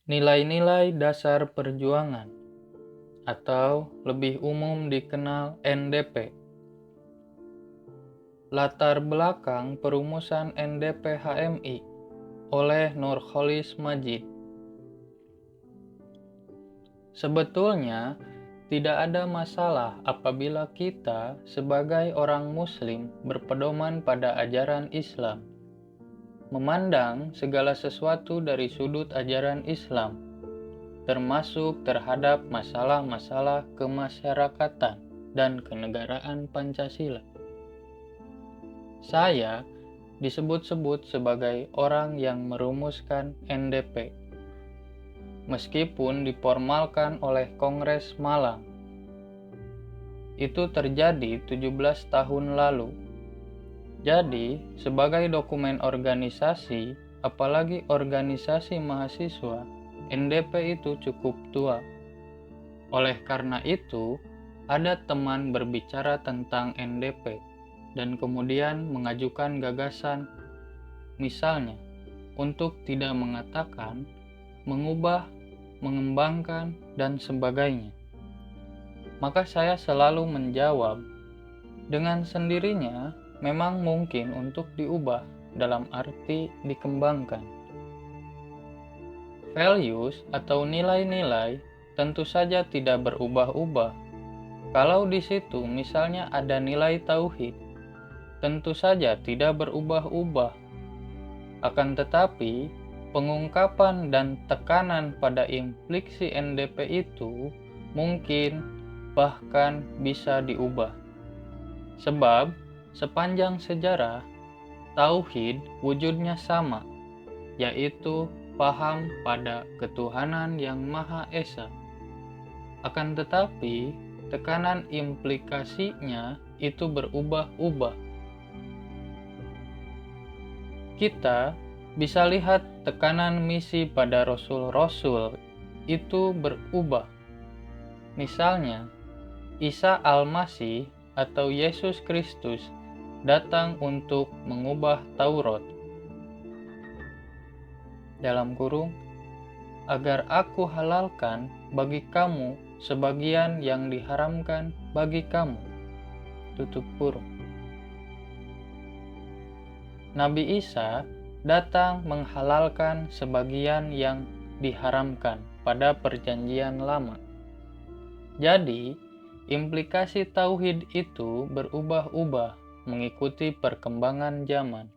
Nilai-nilai dasar perjuangan atau lebih umum dikenal NDP. Latar belakang perumusan NDP HMI oleh Nurcholish Madjid. Sebetulnya, tidak ada masalah apabila kita sebagai orang Muslim berpedoman pada ajaran Islam, memandang segala sesuatu dari sudut ajaran Islam, termasuk terhadap masalah-masalah kemasyarakatan dan kenegaraan Pancasila. Saya disebut-sebut sebagai orang yang merumuskan NDP, meskipun diformalkan oleh Kongres Malang. Itu terjadi 17 tahun lalu. Jadi, sebagai dokumen organisasi, apalagi organisasi mahasiswa, NDP itu cukup tua. Oleh karena itu, ada teman berbicara tentang NDP dan kemudian mengajukan gagasan, misalnya, untuk tidak mengatakan, mengubah, mengembangkan, dan sebagainya. Maka saya selalu menjawab, dengan sendirinya memang mungkin untuk diubah dalam arti dikembangkan. Values atau nilai-nilai tentu saja tidak berubah-ubah. Kalau di situ misalnya ada nilai tauhid, tentu saja tidak berubah-ubah. Akan tetapi, pengungkapan dan tekanan pada implikasi NDP itu mungkin bahkan bisa diubah. Sebab sepanjang sejarah, tauhid wujudnya sama, yaitu paham pada ketuhanan yang Maha Esa. Akan tetapi, tekanan implikasinya itu berubah-ubah. Kita bisa lihat tekanan misi pada rasul-rasul itu berubah. Misalnya, Isa Al-Masih atau Yesus Kristus datang untuk mengubah Taurat. Dalam kurung, agar aku halalkan bagi kamu sebagian yang diharamkan bagi kamu. Tutup kurung. Nabi Isa datang menghalalkan sebagian yang diharamkan pada perjanjian lama. Jadi, implikasi tauhid itu berubah-ubah mengikuti perkembangan zaman.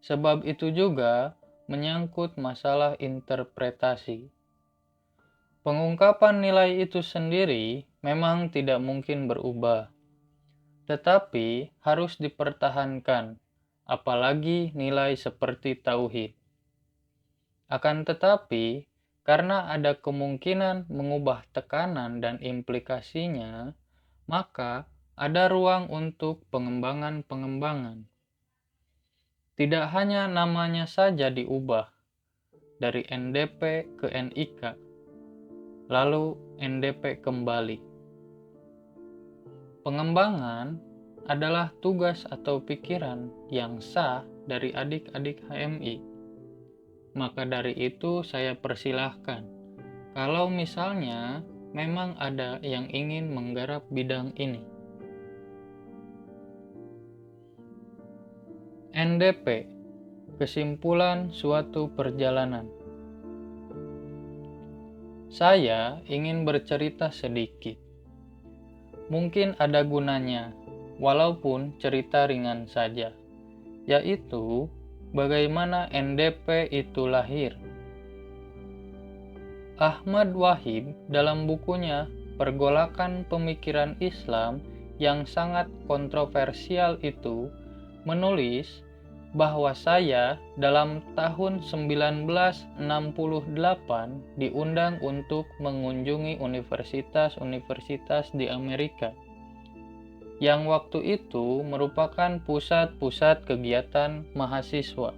Sebab itu juga menyangkut masalah interpretasi. Pengungkapan nilai itu sendiri memang tidak mungkin berubah, tetapi harus dipertahankan, apalagi nilai seperti tauhid. Akan tetapi, karena ada kemungkinan mengubah tekanan dan implikasinya, maka ada ruang untuk pengembangan-pengembangan. Tidak hanya namanya saja diubah, dari NDP ke NIK, lalu NDP kembali. Pengembangan adalah tugas atau pikiran yang sah dari adik-adik HMI. Maka dari itu saya persilahkan, kalau misalnya memang ada yang ingin menggarap bidang ini. NDP, kesimpulan suatu perjalanan. Saya ingin bercerita sedikit. Mungkin ada gunanya, walaupun cerita ringan saja, yaitu bagaimana NDP itu lahir. Ahmad Wahid dalam bukunya Pergolakan Pemikiran Islam yang sangat kontroversial itu menulis bahwa saya dalam tahun 1968 diundang untuk mengunjungi universitas-universitas di Amerika, yang waktu itu merupakan pusat-pusat kegiatan mahasiswa.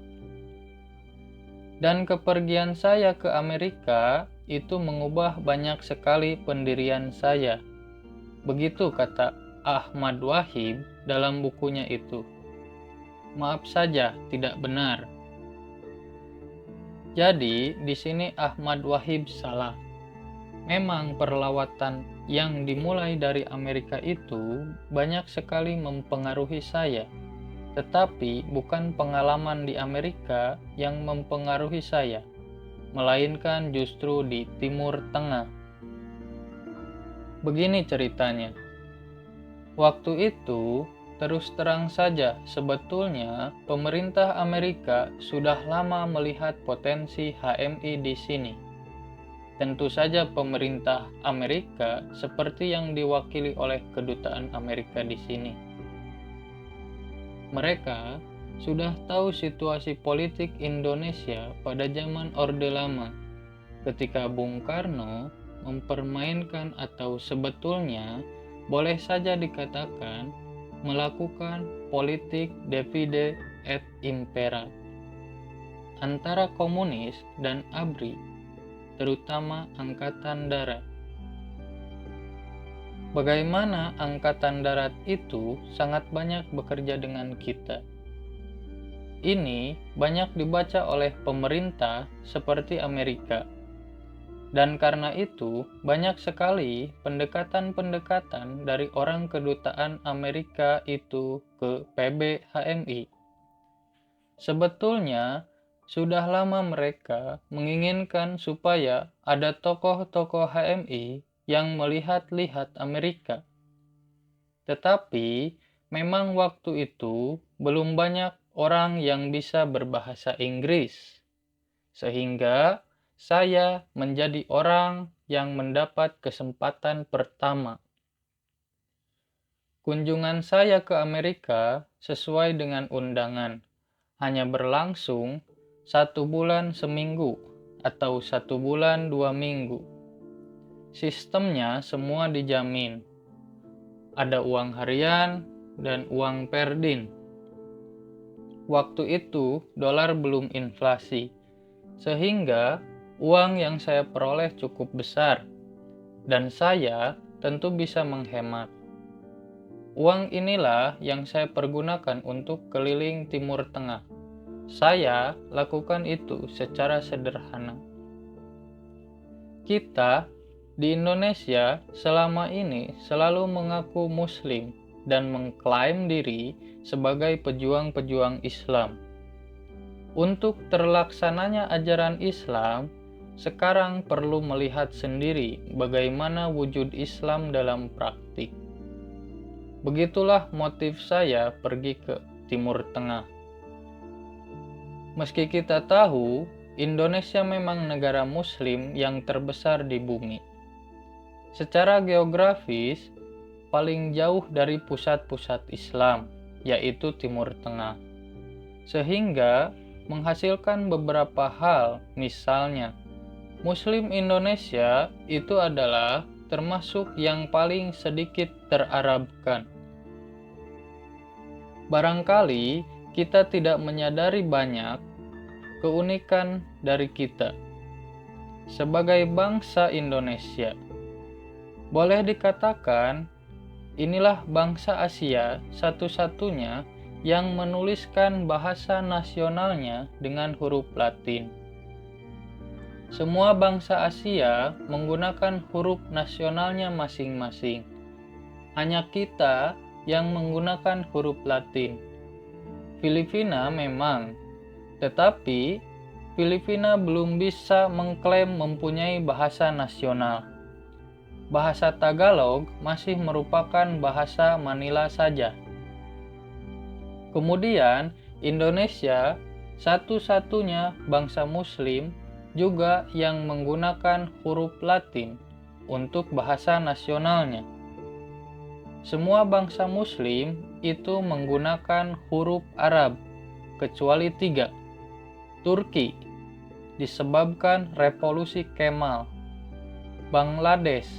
Dan kepergian saya ke Amerika itu mengubah banyak sekali pendirian saya. Begitu kata Ahmad Wahid dalam bukunya itu. Maaf saja, tidak benar. Jadi, di sini Ahmad Wahib salah. Memang perlawatan yang dimulai dari Amerika itu banyak sekali mempengaruhi saya, tetapi bukan pengalaman di Amerika yang mempengaruhi saya, melainkan justru di Timur Tengah. Begini ceritanya. Waktu itu, terus terang saja, sebetulnya pemerintah Amerika sudah lama melihat potensi HMI di sini. Tentu saja pemerintah Amerika seperti yang diwakili oleh kedutaan Amerika di sini. Mereka sudah tahu situasi politik Indonesia pada zaman Orde Lama, ketika Bung Karno mempermainkan atau sebetulnya boleh saja dikatakan melakukan politik divide et impera antara komunis dan ABRI, terutama Angkatan Darat. Bagaimana Angkatan Darat itu sangat banyak bekerja dengan kita. Ini banyak dibaca oleh pemerintah seperti Amerika. Dan karena itu, banyak sekali pendekatan-pendekatan dari orang kedutaan Amerika itu ke PB HMI. Sebetulnya, sudah lama mereka menginginkan supaya ada tokoh-tokoh HMI yang melihat-lihat Amerika. Tetapi, memang waktu itu belum banyak orang yang bisa berbahasa Inggris. Sehingga saya menjadi orang yang mendapat kesempatan pertama. Kunjungan saya ke Amerika sesuai dengan undangan, hanya berlangsung 1 bulan seminggu atau 1 bulan 2 minggu. Sistemnya semua dijamin. Ada uang harian dan uang per din. Waktu itu dolar belum inflasi, sehingga uang yang saya peroleh cukup besar, dan saya tentu bisa menghemat. Uang inilah yang saya pergunakan untuk keliling Timur Tengah. Saya lakukan itu secara sederhana. Kita di Indonesia selama ini selalu mengaku Muslim dan mengklaim diri sebagai pejuang-pejuang Islam. Untuk terlaksananya ajaran Islam, sekarang perlu melihat sendiri bagaimana wujud Islam dalam praktik. Begitulah motif saya pergi ke Timur Tengah. Meski kita tahu, Indonesia memang negara Muslim yang terbesar di bumi. Secara geografis, paling jauh dari pusat-pusat Islam, yaitu Timur Tengah. Sehingga menghasilkan beberapa hal, misalnya Muslim Indonesia itu adalah termasuk yang paling sedikit terarabkan. Barangkali kita tidak menyadari banyak keunikan dari kita sebagai bangsa Indonesia. Boleh dikatakan inilah bangsa Asia satu-satunya yang menuliskan bahasa nasionalnya dengan huruf Latin. Semua bangsa Asia menggunakan huruf nasionalnya masing-masing. Hanya kita yang menggunakan huruf Latin. Filipina memang, tetapi Filipina belum bisa mengklaim mempunyai bahasa nasional. Bahasa Tagalog masih merupakan bahasa Manila saja. Kemudian, Indonesia satu-satunya bangsa Muslim juga yang menggunakan huruf Latin untuk bahasa nasionalnya. Semua bangsa Muslim itu menggunakan huruf Arab, kecuali 3. Turki, disebabkan revolusi Kemal. Bangladesh,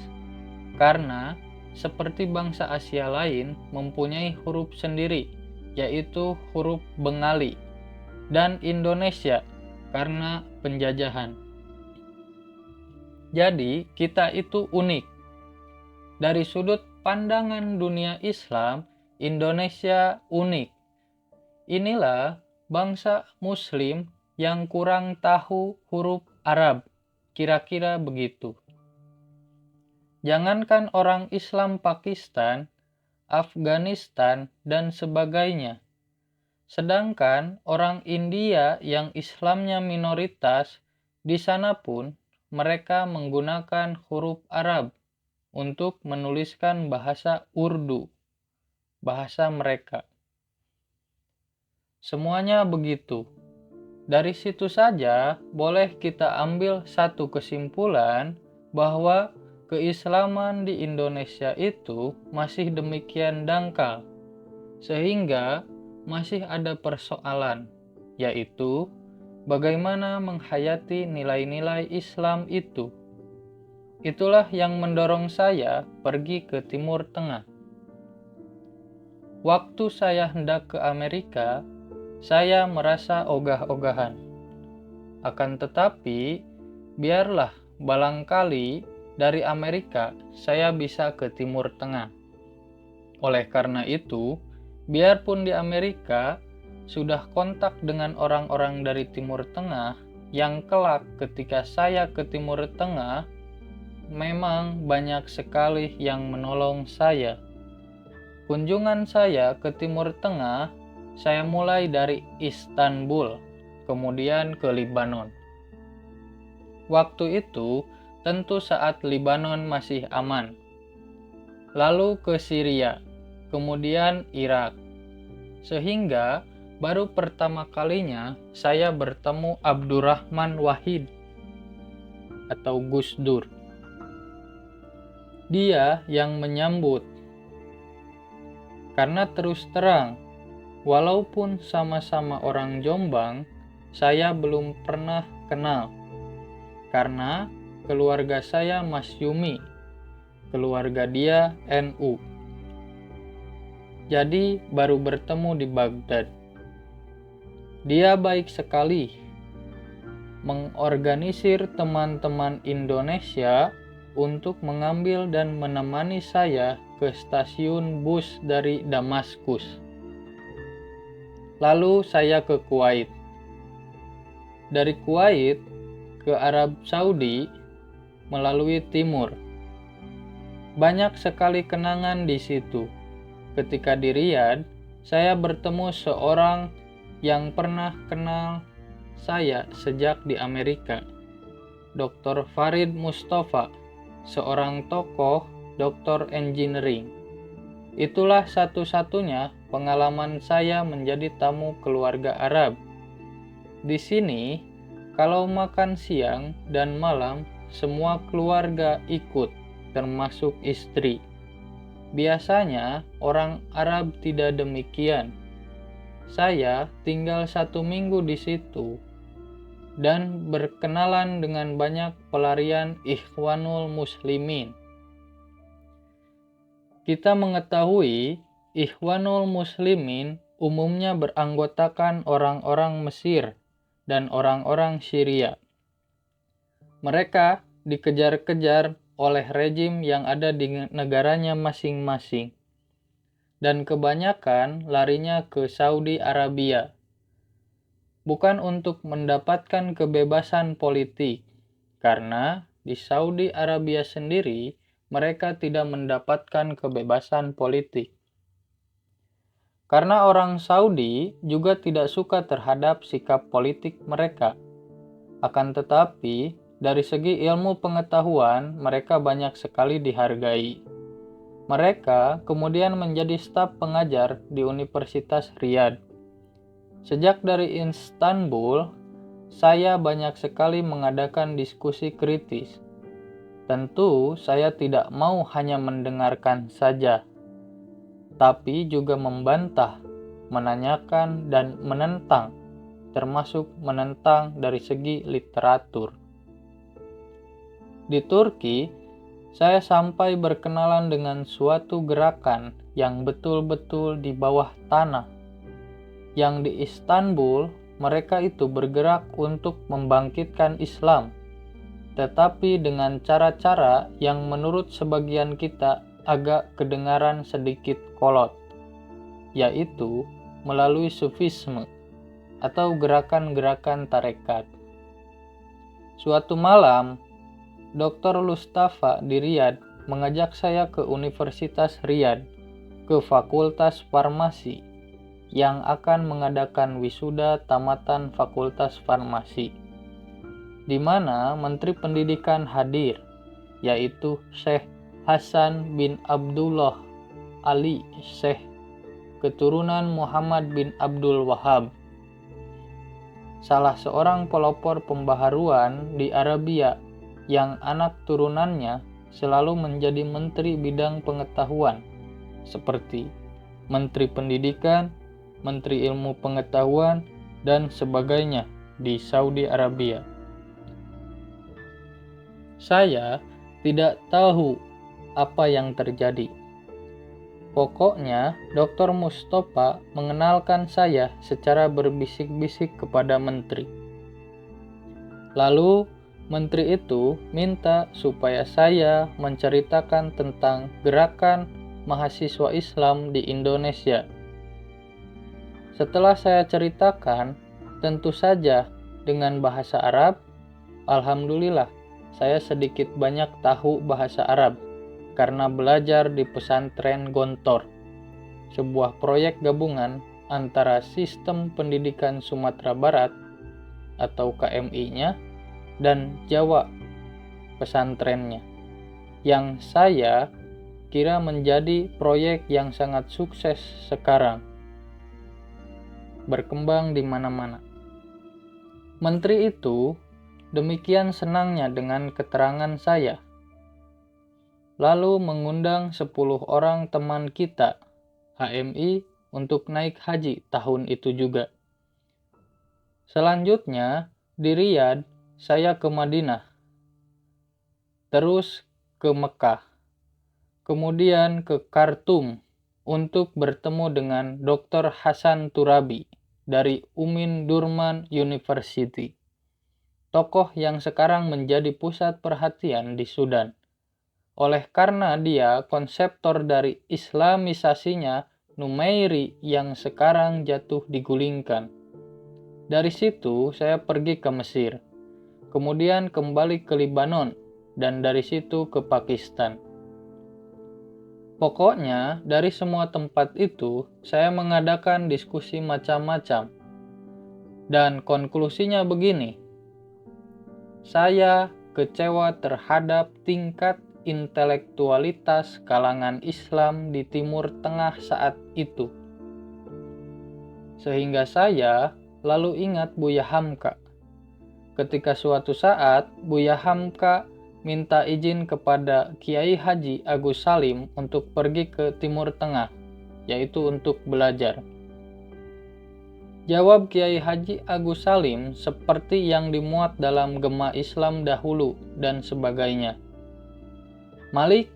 karena seperti bangsa Asia lain mempunyai huruf sendiri, yaitu huruf Bengali, dan Indonesia karena penjajahan. Jadi, kita itu unik. Dari sudut pandangan dunia Islam, Indonesia unik. Inilah bangsa Muslim yang kurang tahu huruf Arab, kira-kira begitu. Jangankan orang Islam Pakistan, Afghanistan, dan sebagainya. Sedangkan orang India yang Islamnya minoritas, di sana pun mereka menggunakan huruf Arab untuk menuliskan bahasa Urdu, bahasa mereka. Semuanya begitu. Dari situ saja boleh kita ambil satu kesimpulan bahwa keislaman di Indonesia itu masih demikian dangkal, sehingga masih ada persoalan, yaitu bagaimana menghayati nilai-nilai Islam itu. Itulah yang mendorong saya pergi ke Timur Tengah. Waktu saya hendak ke Amerika, saya merasa ogah-ogahan. Akan tetapi, biarlah barangkali dari Amerika saya bisa ke Timur Tengah. Oleh karena itu, biarpun di Amerika sudah kontak dengan orang-orang dari Timur Tengah, yang kelak ketika saya ke Timur Tengah, memang banyak sekali yang menolong saya. Kunjungan saya ke Timur Tengah, saya mulai dari Istanbul, kemudian ke Lebanon. Waktu itu tentu saat Lebanon masih aman. Lalu ke Syria, kemudian Irak. Sehingga baru pertama kalinya saya bertemu Abdurrahman Wahid atau Gus Dur. Dia yang menyambut. Karena terus terang, walaupun sama-sama orang Jombang, saya belum pernah kenal. Karena keluarga saya Masyumi, keluarga dia NU. Jadi baru bertemu di Baghdad. Dia baik sekali, mengorganisir teman-teman Indonesia untuk mengambil dan menemani saya ke stasiun bus dari Damaskus. Lalu saya ke Kuwait. Dari Kuwait ke Arab Saudi melalui timur. Banyak sekali kenangan di situ. Ketika di Riyadh, saya bertemu seorang yang pernah kenal saya sejak di Amerika, Dr. Farid Mustafa, seorang tokoh doktor engineering. Itulah satu-satunya pengalaman saya menjadi tamu keluarga Arab. Di sini, kalau makan siang dan malam, semua keluarga ikut, termasuk istri. Biasanya orang Arab tidak demikian. Saya tinggal 1 minggu di situ dan berkenalan dengan banyak pelarian Ikhwanul Muslimin. Kita mengetahui Ikhwanul Muslimin umumnya beranggotakan orang-orang Mesir dan orang-orang Syria. Mereka dikejar-kejar oleh rejim yang ada di negaranya masing-masing, dan kebanyakan larinya ke Saudi Arabia. Bukan untuk mendapatkan kebebasan politik, karena di Saudi Arabia sendiri mereka tidak mendapatkan kebebasan politik. Karena orang Saudi juga tidak suka terhadap sikap politik mereka. Akan tetapi, dari segi ilmu pengetahuan, mereka banyak sekali dihargai. Mereka kemudian menjadi staf pengajar di Universitas Riyadh. Sejak dari Istanbul, saya banyak sekali mengadakan diskusi kritis. Tentu saya tidak mau hanya mendengarkan saja, tapi juga membantah, menanyakan, dan menentang, termasuk menentang dari segi literatur. Di Turki, saya sampai berkenalan dengan suatu gerakan yang betul-betul di bawah tanah. Yang di Istanbul, mereka itu bergerak untuk membangkitkan Islam, tetapi dengan cara-cara yang menurut sebagian kita agak kedengaran sedikit kolot, yaitu melalui sufisme. atau gerakan-gerakan tarekat. Suatu malam, Dr. Lustafa di Riyadh mengajak saya ke Universitas Riyadh, ke Fakultas Farmasi, yang akan mengadakan wisuda tamatan Fakultas Farmasi, di mana Menteri Pendidikan hadir, yaitu Syekh Hasan bin Abdullah Ali Syekh, keturunan Muhammad bin Abdul Wahab, salah seorang pelopor pembaharuan di Arabia yang anak turunannya selalu menjadi menteri bidang pengetahuan seperti Menteri Pendidikan, Menteri Ilmu Pengetahuan, dan sebagainya di Saudi Arabia. Saya tidak tahu apa yang terjadi. Pokoknya, Dr. Mustafa mengenalkan saya secara berbisik-bisik kepada menteri. Lalu, menteri itu minta supaya saya menceritakan tentang gerakan mahasiswa Islam di Indonesia. Setelah saya ceritakan, tentu saja dengan bahasa Arab, alhamdulillah, saya sedikit banyak tahu bahasa Arab karena belajar di pesantren Gontor, sebuah proyek gabungan antara Sistem Pendidikan Sumatera Barat atau KMI-nya dan Jawa pesantrennya, yang saya kira menjadi proyek yang sangat sukses sekarang, berkembang di mana-mana. Menteri itu demikian senangnya dengan keterangan saya, lalu mengundang 10 orang teman kita, HMI, untuk naik haji tahun itu juga. Selanjutnya, di Riyadh, saya ke Madinah, terus ke Mekah, kemudian ke Khartoum untuk bertemu dengan Dr. Hasan Turabi dari Umin Durman University, tokoh yang sekarang menjadi pusat perhatian di Sudan. Oleh karena dia konseptor dari islamisasinya Numairi yang sekarang jatuh digulingkan. Dari situ saya pergi ke Mesir, kemudian kembali ke Lebanon, dan dari situ ke Pakistan. Pokoknya dari semua tempat itu saya mengadakan diskusi macam-macam. Dan konklusinya begini, saya kecewa terhadap tingkat intelektualitas kalangan Islam di Timur Tengah saat itu. Sehingga saya lalu ingat Buya Hamka. Ketika suatu saat Buya Hamka minta izin kepada Kiai Haji Agus Salim untuk pergi ke Timur Tengah, yaitu untuk belajar. Jawab Kiai Haji Agus Salim seperti yang dimuat dalam Gema Islam dahulu dan sebagainya. Malik,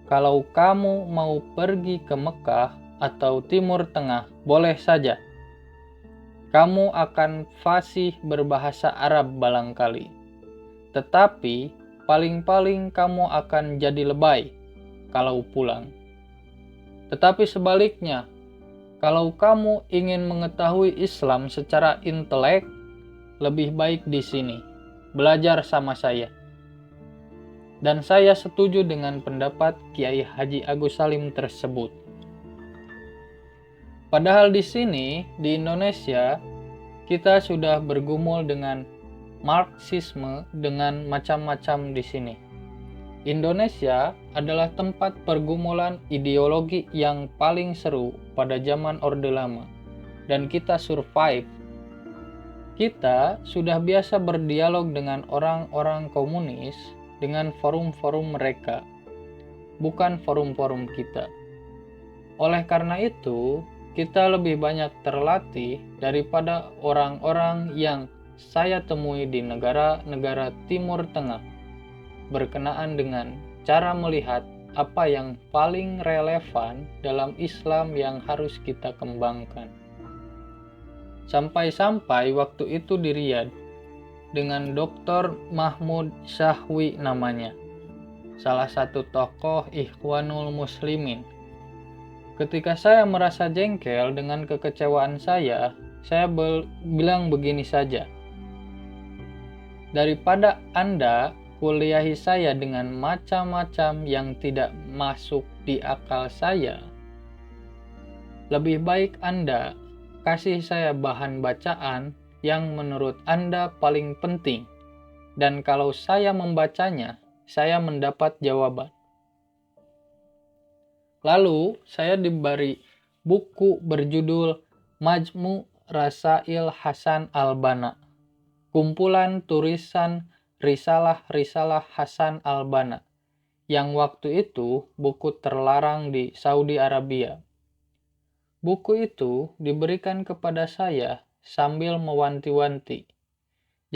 kalau kamu mau pergi ke Mekah atau Timur Tengah, boleh saja. Kamu akan fasih berbahasa Arab barangkali. Tetapi, paling-paling kamu akan jadi lebay kalau pulang. Tetapi sebaliknya, kalau kamu ingin mengetahui Islam secara intelek, lebih baik di sini. Belajar sama saya. Dan saya setuju dengan pendapat Kiai Haji Agus Salim tersebut. Padahal di sini, di Indonesia, kita sudah bergumul dengan Marxisme dengan macam-macam di sini. Indonesia adalah tempat pergumulan ideologi yang paling seru pada zaman Orde Lama, dan kita survive. Kita sudah biasa berdialog dengan orang-orang komunis dengan forum-forum mereka, bukan forum-forum kita. Oleh karena itu, kita lebih banyak terlatih daripada orang-orang yang saya temui di negara-negara Timur Tengah berkenaan dengan cara melihat apa yang paling relevan dalam Islam yang harus kita kembangkan. Sampai-sampai waktu itu di Riyadh dengan Dr. Mahmud Syahwi namanya, salah satu tokoh Ikhwanul Muslimin. Ketika saya merasa jengkel dengan kekecewaan saya saya bilang begini saja. Daripada Anda kuliahi saya dengan macam-macam yang tidak masuk di akal saya, lebih baik Anda kasih saya bahan bacaan yang menurut Anda paling penting, dan kalau saya membacanya, saya mendapat jawaban. Lalu saya diberi buku berjudul Majmu' Rasail Hasan al-Banna, kumpulan tulisan risalah-risalah Hasan al-Banna, yang waktu itu buku terlarang di Saudi Arabia. Buku itu diberikan kepada saya sambil mewanti-wanti,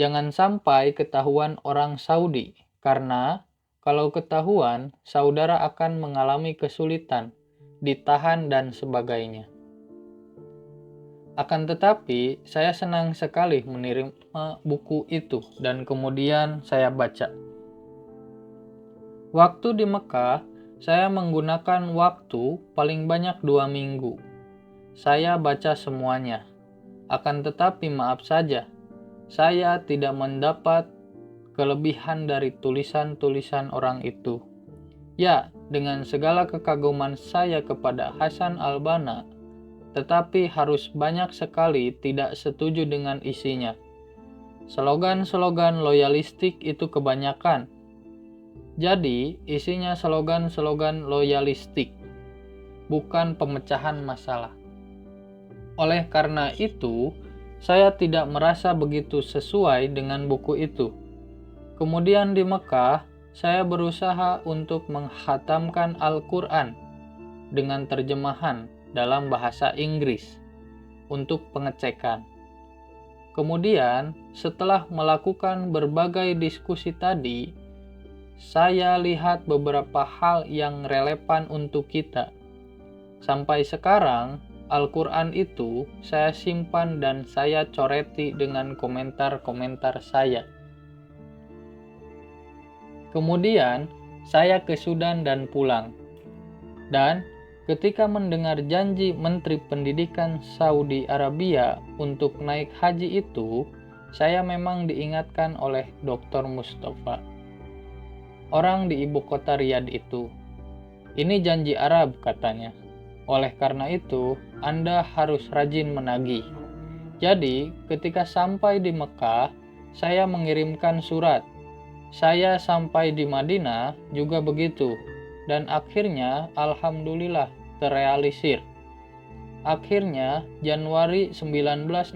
jangan sampai ketahuan orang Saudi, karena kalau ketahuan, saudara akan mengalami kesulitan, ditahan dan sebagainya. Akan tetapi, saya senang sekali menerima buku itu dan kemudian saya baca. Waktu di Mekah, saya menggunakan waktu paling banyak 2 minggu. Saya baca semuanya. Akan tetapi maaf saja, saya tidak mendapat kelebihan dari tulisan-tulisan orang itu. Ya, dengan segala kekaguman saya kepada Hasan al-Banna, tetapi harus banyak sekali tidak setuju dengan isinya. Slogan-slogan loyalistik itu kebanyakan. Jadi, isinya slogan-slogan loyalistik, bukan pemecahan masalah. Oleh karena itu, saya tidak merasa begitu sesuai dengan buku itu. Kemudian di Mekah, saya berusaha untuk menghatamkan Al-Quran dengan terjemahan dalam bahasa Inggris untuk pengecekan. Kemudian, setelah melakukan berbagai diskusi tadi, saya lihat beberapa hal yang relevan untuk kita. Sampai sekarang, Al-Quran itu saya simpan dan saya coreti dengan komentar-komentar saya. Kemudian, saya ke Sudan dan pulang. Dan ketika mendengar janji Menteri Pendidikan Saudi Arabia untuk naik haji itu, saya memang diingatkan oleh Dr. Mustafa, orang di ibu kota Riyadh itu. Ini janji Arab, katanya. Oleh karena itu, Anda harus rajin menagih. Jadi, ketika sampai di Mekah, saya mengirimkan surat. Saya sampai di Madinah juga begitu, dan akhirnya alhamdulillah terrealisir. Akhirnya Januari 1969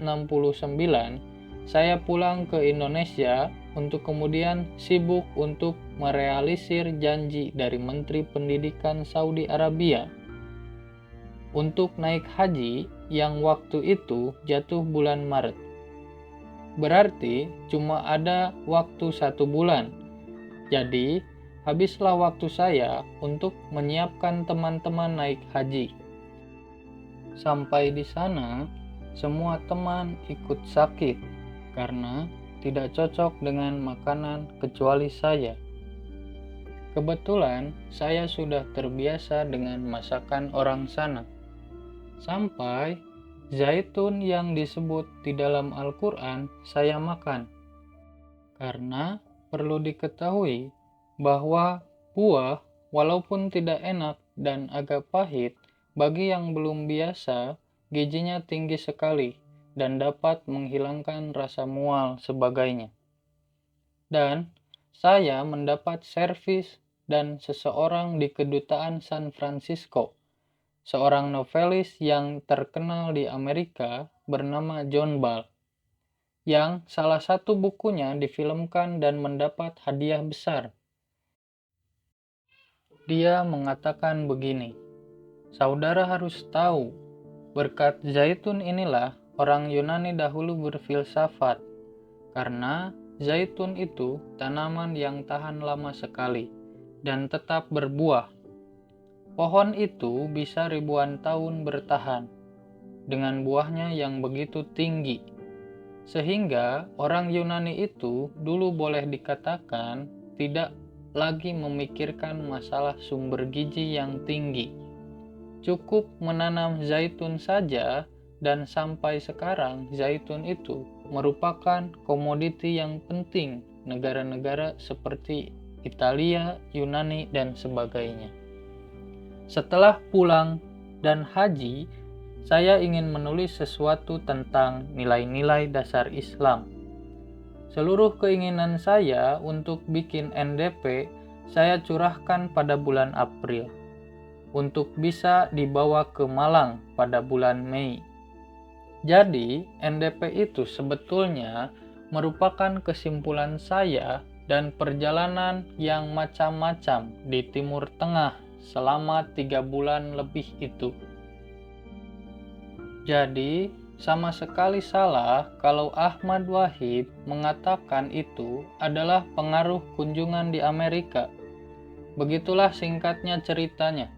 saya pulang ke Indonesia untuk kemudian sibuk untuk merealisir janji dari Menteri Pendidikan Saudi Arabia untuk naik haji yang waktu itu jatuh bulan Maret. Berarti cuma ada waktu 1 bulan. Jadi, habislah waktu saya untuk menyiapkan teman-teman naik haji. Sampai di sana, semua teman ikut sakit karena tidak cocok dengan makanan kecuali saya. Kebetulan, saya sudah terbiasa dengan masakan orang sana. Sampai zaitun yang disebut di dalam Al-Quran saya makan. Karena perlu diketahui bahwa buah walaupun tidak enak dan agak pahit, bagi yang belum biasa, gizinya tinggi sekali dan dapat menghilangkan rasa mual sebagainya. Dan saya mendapat servis dan seseorang di kedutaan San Francisco, seorang novelis yang terkenal di Amerika bernama John Ball, yang salah satu bukunya difilmkan dan mendapat hadiah besar. Dia mengatakan begini, saudara harus tahu, berkat zaitun inilah orang Yunani dahulu berfilsafat, karena zaitun itu tanaman yang tahan lama sekali dan tetap berbuah. Pohon itu bisa ribuan tahun bertahan dengan buahnya yang begitu tinggi, sehingga orang Yunani itu dulu boleh dikatakan tidak lagi memikirkan masalah sumber gizi yang tinggi. Cukup menanam zaitun saja dan sampai sekarang zaitun itu merupakan komoditi yang penting negara-negara seperti Italia, Yunani, dan sebagainya. Setelah pulang dan haji, saya ingin menulis sesuatu tentang nilai-nilai dasar Islam. Seluruh keinginan saya untuk bikin NDP saya curahkan pada bulan April, untuk bisa dibawa ke Malang pada bulan Mei. Jadi, NDP itu sebetulnya merupakan kesimpulan saya dan perjalanan yang macam-macam di Timur Tengah selama 3 bulan lebih itu. Jadi, sama sekali salah kalau Ahmad Wahid mengatakan itu adalah pengaruh kunjungan di Amerika. Begitulah singkatnya ceritanya.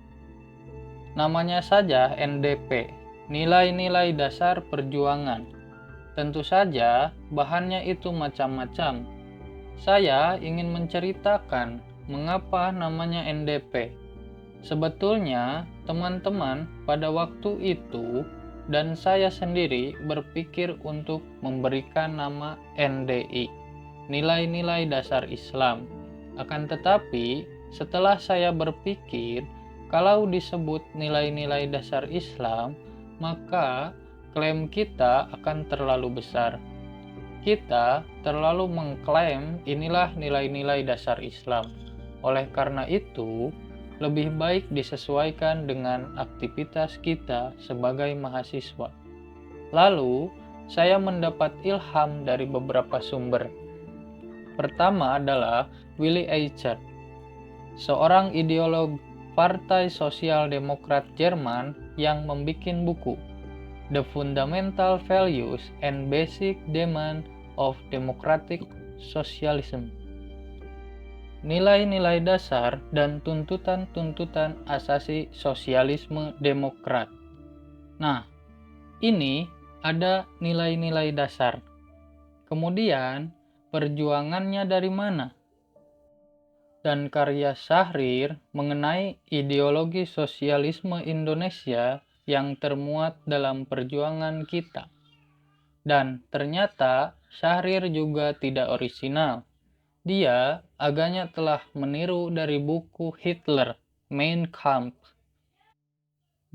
Namanya saja NDP, nilai-nilai dasar perjuangan. Tentu saja bahannya itu macam-macam. Saya ingin menceritakan mengapa namanya NDP. Sebetulnya teman-teman pada waktu itu dan saya sendiri berpikir untuk memberikan nama NDI, nilai-nilai dasar Islam. Akan tetapi setelah saya berpikir kalau disebut nilai-nilai dasar Islam, maka klaim kita akan terlalu besar. Kita terlalu mengklaim inilah nilai-nilai dasar Islam. Oleh karena itu, lebih baik disesuaikan dengan aktivitas kita sebagai mahasiswa. Lalu, saya mendapat ilham dari beberapa sumber. Pertama adalah Willy Eichert, seorang ideolog Partai Sosial Demokrat Jerman yang membuat buku The Fundamental Values and Basic Demand of Democratic Socialism. Nilai-nilai dasar dan tuntutan-tuntutan asasi sosialisme demokrat. Nah, ini ada nilai-nilai dasar. Kemudian, perjuangannya dari mana? Dan karya Syahrir mengenai ideologi sosialisme Indonesia yang termuat dalam perjuangan kita. Dan ternyata Syahrir juga tidak orisinal. Dia agaknya telah meniru dari buku Hitler, Mein Kampf.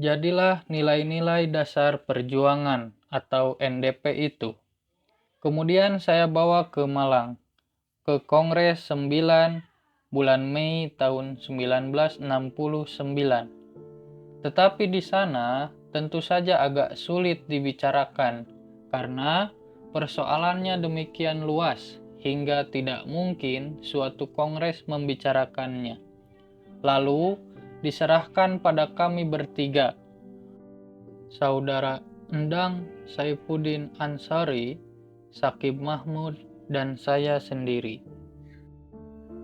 Jadilah nilai-nilai dasar perjuangan atau NDP itu. Kemudian saya bawa ke Malang, ke Kongres 9 bulan Mei tahun 1969. Tetapi di sana tentu saja agak sulit dibicarakan karena persoalannya demikian luas hingga tidak mungkin suatu kongres membicarakannya. Lalu diserahkan pada kami bertiga, Saudara Endang Saifuddin Ansari, Sakib Mahmud, dan saya sendiri.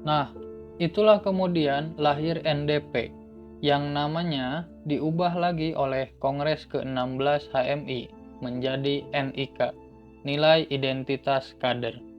Nah, itulah kemudian lahir NDP, yang namanya diubah lagi oleh Kongres ke-16 HMI menjadi NIK, Nilai Identitas Kader.